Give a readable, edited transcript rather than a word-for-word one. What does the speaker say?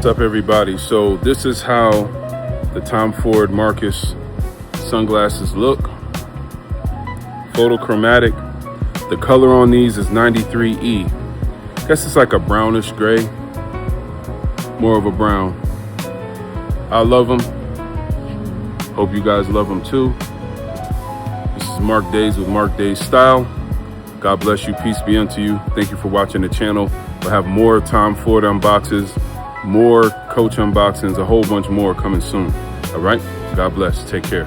up, everybody? So this is how the Tom Ford Marcus sunglasses look. Photochromatic. The color on these is 93E. Guess it's like a brownish gray, more of a brown. I love them. Hope you guys love them too. This is Mark Days with Mark Days Style. God bless you. Peace be unto you. Thank you for watching the channel. We'll have more Tom Ford unboxes, more Coach unboxings, a whole bunch more coming soon. All right. God bless. Take care.